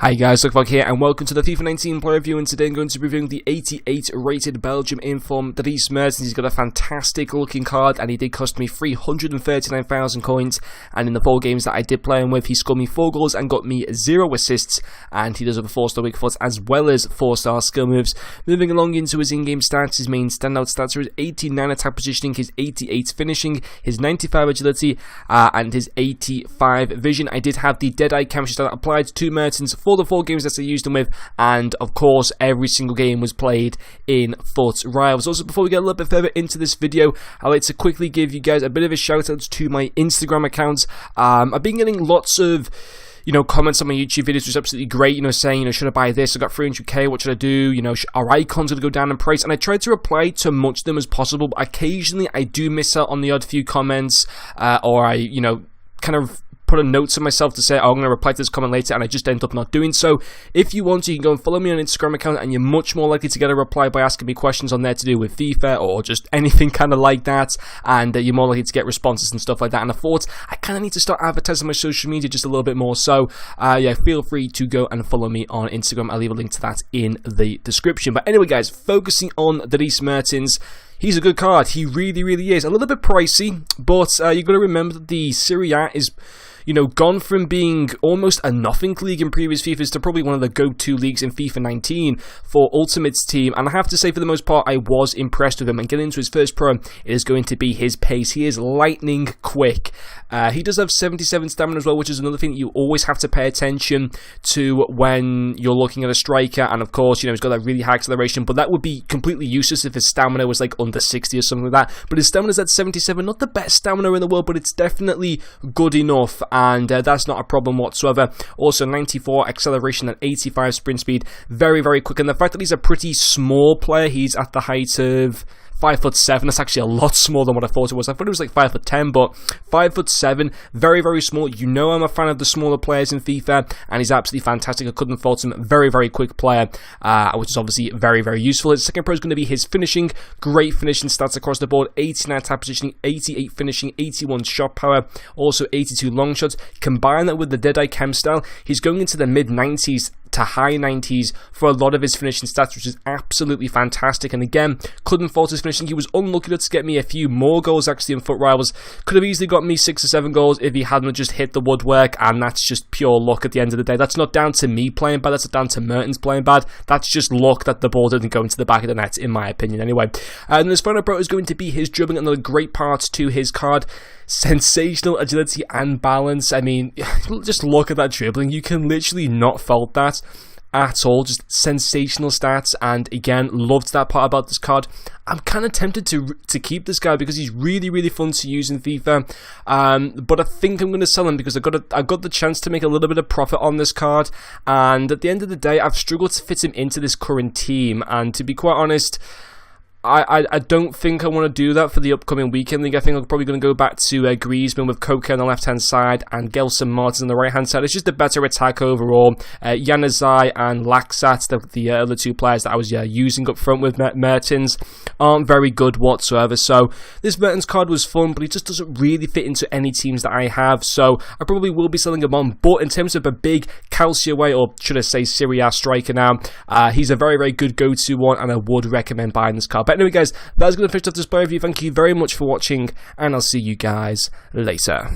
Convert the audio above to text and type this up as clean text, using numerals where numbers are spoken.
Hi guys, Luckvog here and welcome to the FIFA 19 player review, and today I'm going to be reviewing the 88 rated Belgium inform Dries Mertens. He's got a fantastic looking card and he did cost me 339,000 coins, and in the 4 games that I did play him with, he scored me 4 goals and got me 0 assists, and he does have a 4-star weak foot as well as 4-star skill moves. Moving along into his in-game stats, his main standout stats are his 89 attack positioning, his 88 finishing, his 95 agility, and his 85 vision. I did have the Deadeye chemistry stat applied to Mertens for the 4 games that I used him with, and of course every single game was played in FUT Rivals. Also, before we get a little bit further into this video, I'd like to quickly give you guys a bit of a shout out to my Instagram accounts. I've been getting lots of comments on my YouTube videos, which is absolutely great, saying, should I buy this? I got 300k, what should I do? Are icons going to go down in price? And I try to reply to as much of them as possible, but occasionally I do miss out on the odd few comments, or I, kind of put a note to myself to say, oh, I'm going to reply to this comment later, and I just end up not doing so. If you want to, you can go and follow me on Instagram account, and you're much more likely to get a reply by asking me questions on there to do with FIFA or just anything kind of like that, and you're more likely to get responses and stuff like that. And I thought I kind of need to start advertising my social media just a little bit more, so yeah, feel free to go and follow me on Instagram. I'll leave a link to that in the description. But anyway guys, focusing on Dries Mertens, he's a good card. He really, really is. A little bit pricey, but you've got to remember that the Serie A is, gone from being almost a nothing league in previous FIFAs to probably one of the go-to leagues in FIFA 19 for Ultimate's team. And I have to say, for the most part, I was impressed with him. And getting into his first pro, it is going to be his pace. He is lightning quick. He does have 77 stamina as well, which is another thing that you always have to pay attention to when you're looking at a striker. And of course, he's got that really high acceleration, but that would be completely useless if his stamina was like under 60 or something like that. But his stamina's at 77, not the best stamina in the world, but it's definitely good enough, and that's not a problem whatsoever. Also 94 acceleration and 85 sprint speed, very, very quick. And the fact that he's a pretty small player, he's at the height of 5'7", that's actually a lot smaller than what I thought it was. I thought it was like 5'10", but 5'7", very, very small. I'm a fan of the smaller players in FIFA, and he's absolutely fantastic. I couldn't fault him. Very, very quick player, which is obviously very, very useful. His second pro is going to be his finishing. Great finishing stats across the board. 89 attack positioning, 88 finishing, 81 shot power, also 82 long shots. Combine that with the Deadeye chem style, he's going into the mid-90s to high 90s for a lot of his finishing stats, which is absolutely fantastic. And again, couldn't fault his finishing. He was unlucky to get me a few more goals actually in FUT Rivals. Could have easily got me 6 or 7 goals if he hadn't just hit the woodwork, and that's just pure luck at the end of the day. That's not down to me playing bad, that's not down to Mertens playing bad. That's just luck that the ball didn't go into the back of the net, in my opinion anyway. And this final pro is going to be his dribbling, another great part to his card. Sensational agility and balance. I mean, just look at that dribbling. You can literally not fault that at all. Just sensational stats, and again, loved that part about this card. I'm kind of tempted to keep this guy because he's really, really fun to use in FIFA, but I think I'm going to sell him because I got the chance to make a little bit of profit on this card, and at the end of the day, I've struggled to fit him into this current team, and to be quite honest, I don't think I want to do that for the upcoming weekend league. I think I'm probably going to go back to Griezmann with Coca on the left-hand side and Dries Mertens on the right-hand side. It's just a better attack overall. Januzaj and Laxat, the other 2 players that I was using up front with Mertens, aren't very good whatsoever. So this Mertens card was fun, but he just doesn't really fit into any teams that I have. So I probably will be selling him on. But in terms of a big Calcio way, or should I say Serie A striker now, he's a very, very good go-to one, and I would recommend buying this card. But anyway guys, that's going to finish off this player review. Thank you very much for watching, and I'll see you guys later.